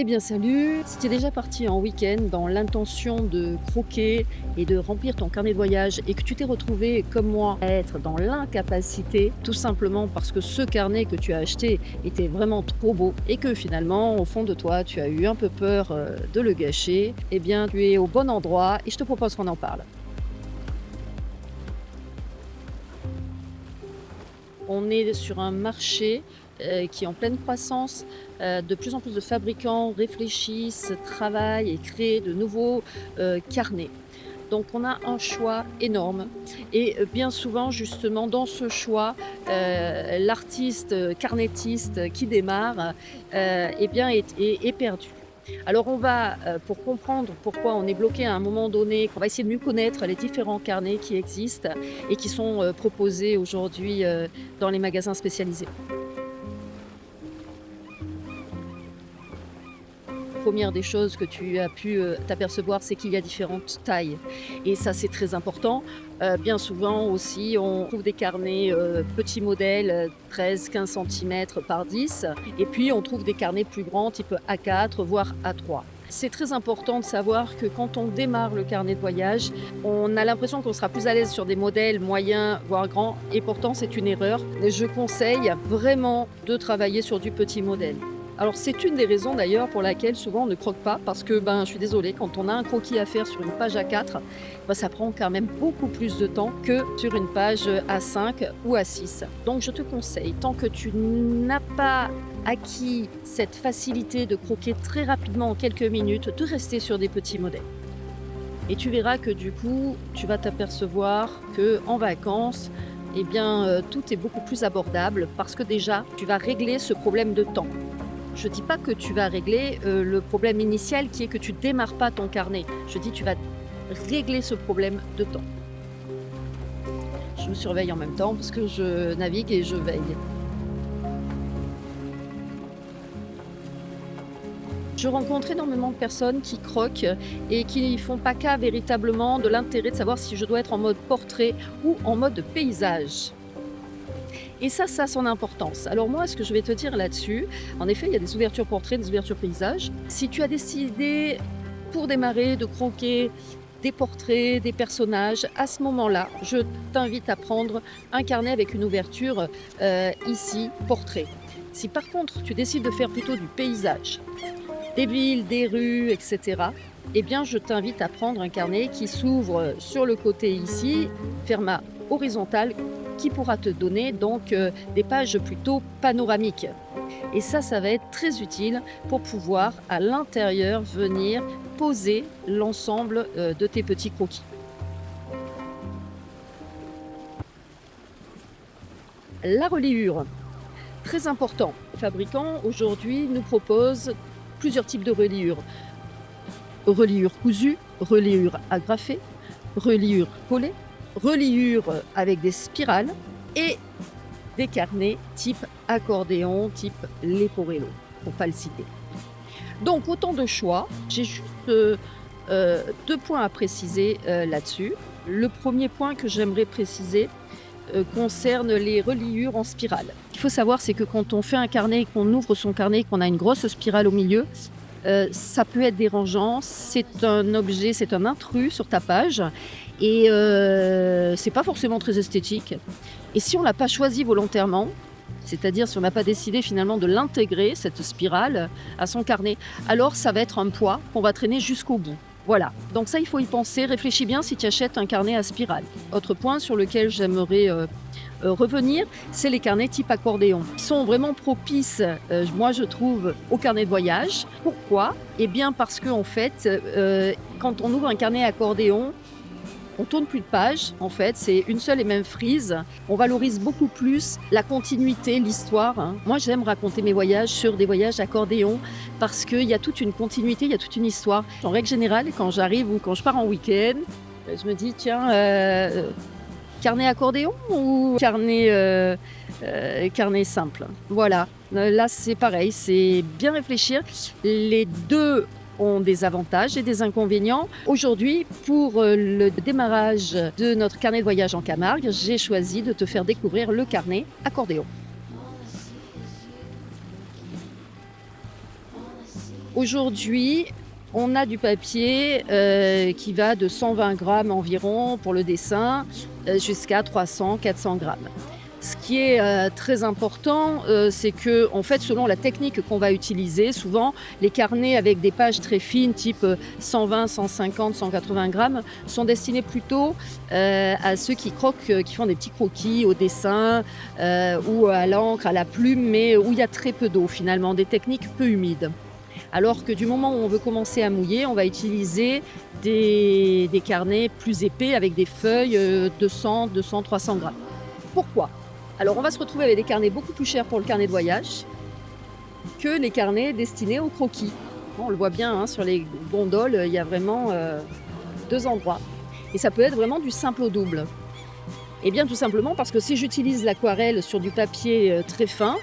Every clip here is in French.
Eh bien salut! Si tu es déjà parti en week-end dans l'intention de croquer et de remplir ton carnet de voyage et que tu t'es retrouvé comme moi à être dans l'incapacité, tout simplement parce que ce carnet que tu as acheté était vraiment trop beau et que finalement au fond de toi tu as eu un peu peur de le gâcher, eh bien tu es au bon endroit et je te propose qu'on en parle. On est sur un marché qui est en pleine croissance. De plus en plus de fabricants réfléchissent, travaillent et créent de nouveaux carnets. Donc on a un choix énorme et bien souvent justement dans ce choix, l'artiste, carnettiste qui démarre, eh bien est perdu. Alors on va, pour comprendre pourquoi on est bloqué à un moment donné, qu'on va essayer de mieux connaître les différents carnets qui existent et qui sont, proposés aujourd'hui, dans les magasins spécialisés. Première des choses que tu as pu, t'apercevoir, c'est qu'il y a différentes tailles et ça, c'est très important. Bien souvent aussi, on trouve des carnets, petits modèles, 13-15 centimètres par 10 et puis on trouve des carnets plus grands type A4 voire A3. C'est très important de savoir que quand on démarre le carnet de voyage, on a l'impression qu'on sera plus à l'aise sur des modèles moyens, voire grands et pourtant c'est une erreur. Je conseille vraiment de travailler sur du petit modèle. Alors c'est une des raisons d'ailleurs pour laquelle souvent on ne croque pas parce que, ben, je suis désolée, quand on a un croquis à faire sur une page A4, ben, ça prend quand même beaucoup plus de temps que sur une page A5 ou A6. Donc je te conseille, tant que tu n'as pas acquis cette facilité de croquer très rapidement en quelques minutes, de rester sur des petits modèles. Et tu verras que du coup, tu vas t'apercevoir qu'en vacances, eh bien, tout est beaucoup plus abordable parce que déjà, tu vas régler ce problème de temps. Je ne dis pas que tu vas régler le problème initial qui est que tu démarres pas ton carnet. Je dis tu vas régler ce problème de temps. Je me surveille en même temps parce que je navigue et je veille. Je rencontre énormément de personnes qui croquent et qui ne font pas cas véritablement de l'intérêt de savoir si je dois être en mode portrait ou en mode paysage. Et ça a son importance. Alors moi, ce que je vais te dire là-dessus, en effet, il y a des ouvertures portraits, des ouvertures paysages. Si tu as décidé, pour démarrer, de croquer des portraits, des personnages, à ce moment-là, je t'invite à prendre un carnet avec une ouverture ici, portrait. Si par contre, tu décides de faire plutôt du paysage, des villes, des rues, etc., eh bien, je t'invite à prendre un carnet qui s'ouvre sur le côté ici, format horizontal, qui pourra te donner donc des pages plutôt panoramiques. Et ça va être très utile pour pouvoir à l'intérieur venir poser l'ensemble de tes petits croquis. La reliure, très important. Les fabricants aujourd'hui nous proposent plusieurs types de reliures. Reliure cousue, reliure agrafée, reliure collée, reliure avec des spirales et des carnets type accordéon, type Leporello, pour ne pas le citer. Donc autant de choix. J'ai juste deux points à préciser là-dessus. Le premier point que j'aimerais préciser concerne les reliures en spirale. Ce qu'il faut savoir, c'est que quand on fait un carnet et qu'on ouvre son carnet et qu'on a une grosse spirale au milieu, ça peut être dérangeant. C'est un objet, c'est un intrus sur ta page et c'est pas forcément très esthétique. Et si on l'a pas choisi volontairement, c'est-à-dire si on n'a pas décidé finalement de l'intégrer, cette spirale, à son carnet, alors ça va être un poids qu'on va traîner jusqu'au bout. Voilà, donc ça il faut y penser, réfléchis bien si tu achètes un carnet à spirale. Autre point sur lequel j'aimerais revenir, c'est les carnets type accordéon. Ils sont vraiment propices, moi je trouve, au carnet de voyage. Pourquoi? Eh bien parce qu'en fait, quand on ouvre un carnet accordéon, on tourne plus de pages, en fait, c'est une seule et même frise. On valorise beaucoup plus la continuité, l'histoire, hein. Moi, j'aime raconter mes voyages sur des voyages accordéon parce qu'il y a toute une continuité, il y a toute une histoire. En règle générale, quand j'arrive ou quand je pars en week-end, je me dis, tiens, carnet accordéon ou carnet simple? Voilà, là, c'est pareil, c'est bien réfléchir. Les deux ont des avantages et des inconvénients. Aujourd'hui, pour le démarrage de notre carnet de voyage en Camargue, j'ai choisi de te faire découvrir le carnet accordéon. Aujourd'hui, on a du papier qui va de 120 grammes environ pour le dessin jusqu'à 300-400 grammes. Ce qui est très important, c'est que, en fait, selon la technique qu'on va utiliser, souvent les carnets avec des pages très fines, type 120, 150, 180 grammes, sont destinés plutôt à ceux qui croquent, qui font des petits croquis au dessin ou à l'encre, à la plume, mais où il y a très peu d'eau finalement, des techniques peu humides. Alors que du moment où on veut commencer à mouiller, on va utiliser des carnets plus épais avec des feuilles 200, 200, 300 grammes. Pourquoi ? Alors on va se retrouver avec des carnets beaucoup plus chers pour le carnet de voyage que les carnets destinés au croquis. Bon, on le voit bien sur les gondoles, il y a vraiment deux endroits. Et ça peut être vraiment du simple au double. Eh bien tout simplement parce que si j'utilise l'aquarelle sur du papier très fin,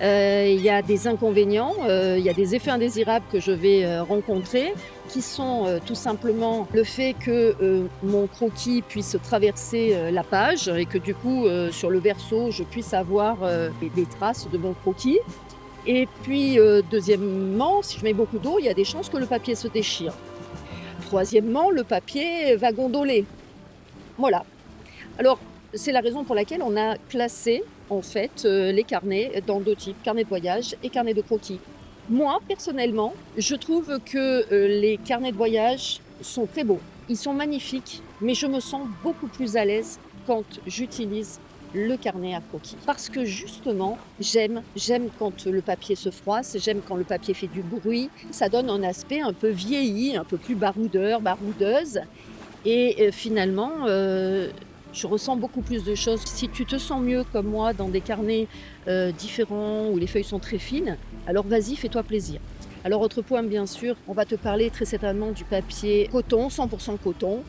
il y a des inconvénients, il y a des effets indésirables que je vais rencontrer, qui sont tout simplement le fait que mon croquis puisse traverser la page et que du coup sur le verso je puisse avoir des traces de mon croquis. Et puis deuxièmement, si je mets beaucoup d'eau, il y a des chances que le papier se déchire. Troisièmement, le papier va gondoler. Voilà. Alors, c'est la raison pour laquelle on a classé en fait les carnets dans deux types, carnet de voyage et carnet de croquis. Moi, personnellement, je trouve que les carnets de voyage sont très beaux. Ils sont magnifiques, mais je me sens beaucoup plus à l'aise quand j'utilise le carnet à croquis. Parce que justement, j'aime quand le papier se froisse, j'aime quand le papier fait du bruit. Ça donne un aspect un peu vieilli, un peu plus baroudeuse. Et finalement, je ressens beaucoup plus de choses. Si tu te sens mieux comme moi dans des carnets différents où les feuilles sont très fines, alors vas-y, fais-toi plaisir. Alors autre point, bien sûr, on va te parler très certainement du papier coton, 100% coton,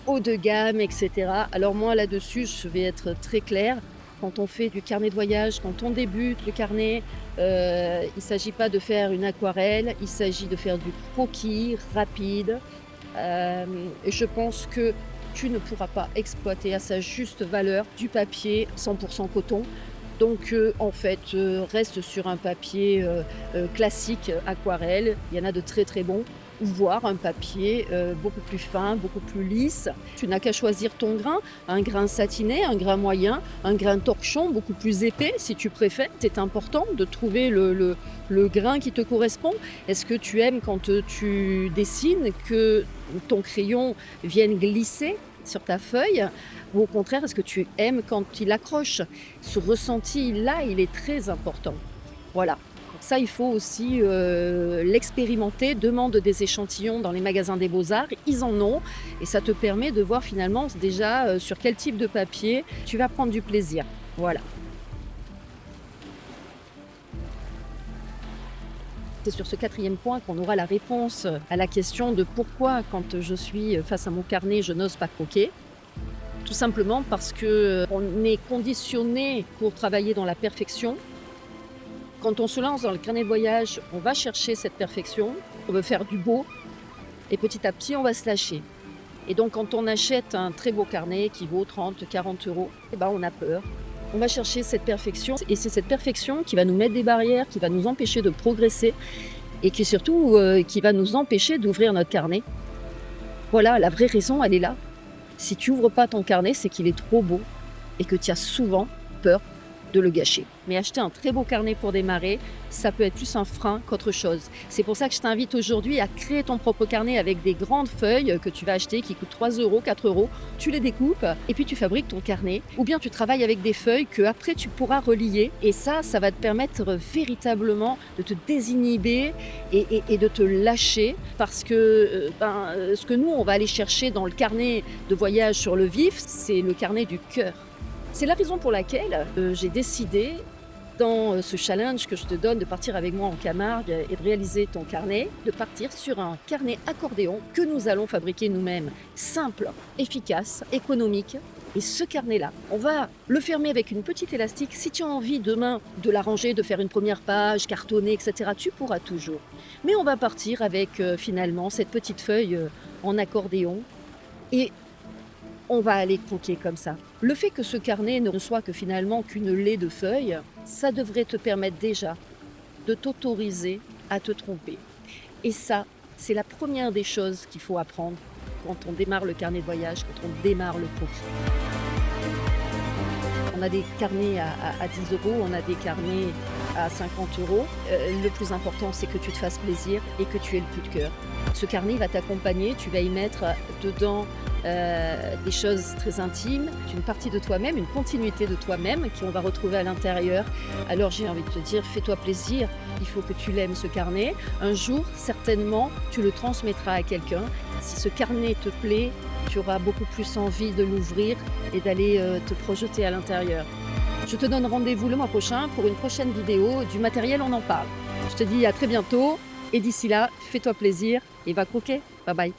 haut de gamme, etc. Alors moi là-dessus, je vais être très claire. Quand on fait du carnet de voyage, quand on débute le carnet, il ne s'agit pas de faire une aquarelle, il s'agit de faire du croquis rapide. Je pense que tu ne pourras pas exploiter à sa juste valeur du papier 100% coton. Donc en fait, reste sur un papier classique aquarelle. Il y en a de très très bons. Ou voir un papier beaucoup plus fin, beaucoup plus lisse. Tu n'as qu'à choisir ton grain, un grain satiné, un grain moyen, un grain torchon beaucoup plus épais si tu préfères. C'est important de trouver le grain qui te correspond. Est-ce que tu aimes quand tu dessines que ton crayon vienne glisser sur ta feuille, ou au contraire, est-ce que tu aimes quand il accroche? Ce ressenti-là, il est très important. Voilà. Donc ça, il faut aussi l'expérimenter. Demande des échantillons dans les magasins des Beaux-Arts. Ils en ont. Et ça te permet de voir finalement déjà sur quel type de papier tu vas prendre du plaisir. Voilà. C'est sur ce quatrième point qu'on aura la réponse à la question de pourquoi, quand je suis face à mon carnet, je n'ose pas croquer. Tout simplement parce qu'on est conditionné pour travailler dans la perfection. Quand on se lance dans le carnet de voyage, on va chercher cette perfection, on veut faire du beau, et petit à petit, on va se lâcher. Et donc, quand on achète un très beau carnet qui vaut 30, 40 euros, on a peur. On va chercher cette perfection, et c'est cette perfection qui va nous mettre des barrières, qui va nous empêcher de progresser, et qui surtout qui va nous empêcher d'ouvrir notre carnet. Voilà, la vraie raison, elle est là. Si tu n'ouvres pas ton carnet, c'est qu'il est trop beau, et que tu as souvent peur de le gâcher. Mais acheter un très beau carnet pour démarrer, ça peut être plus un frein qu'autre chose. C'est pour ça que je t'invite aujourd'hui à créer ton propre carnet avec des grandes feuilles que tu vas acheter qui coûtent 3 euros, 4 euros. Tu les découpes et puis tu fabriques ton carnet. Ou bien tu travailles avec des feuilles que après tu pourras relier. Et ça va te permettre véritablement de te désinhiber et de te lâcher. Parce que ce que nous, on va aller chercher dans le carnet de voyage sur le vif, c'est le carnet du cœur. C'est la raison pour laquelle j'ai décidé, dans ce challenge que je te donne, de partir avec moi en Camargue et de réaliser ton carnet, de partir sur un carnet accordéon que nous allons fabriquer nous-mêmes. Simple, efficace, économique. Et ce carnet-là, on va le fermer avec une petite élastique. Si tu as envie demain de l'arranger, de faire une première page, cartonner, etc., tu pourras toujours. Mais on va partir avec finalement cette petite feuille en accordéon. Et on va aller croquer comme ça. Le fait que ce carnet ne reçoit que finalement qu'une laie de feuilles, ça devrait te permettre déjà de t'autoriser à te tromper. Et ça, c'est la première des choses qu'il faut apprendre quand on démarre le carnet de voyage, quand on démarre le croquis. On a des carnets à 10 euros, on a des carnets à 50 euros. Le plus important, c'est que tu te fasses plaisir et que tu aies le coup de cœur. Ce carnet va t'accompagner, tu vas y mettre dedans des choses très intimes, une partie de toi-même, une continuité de toi-même qu'on va retrouver à l'intérieur. Alors j'ai envie de te dire, fais-toi plaisir, il faut que tu l'aimes ce carnet. Un jour, certainement, tu le transmettras à quelqu'un. Si ce carnet te plaît, tu auras beaucoup plus envie de l'ouvrir et d'aller te projeter à l'intérieur. Je te donne rendez-vous le mois prochain pour une prochaine vidéo du matériel, on en parle. Je te dis à très bientôt et d'ici là, fais-toi plaisir et va croquer. Bye bye.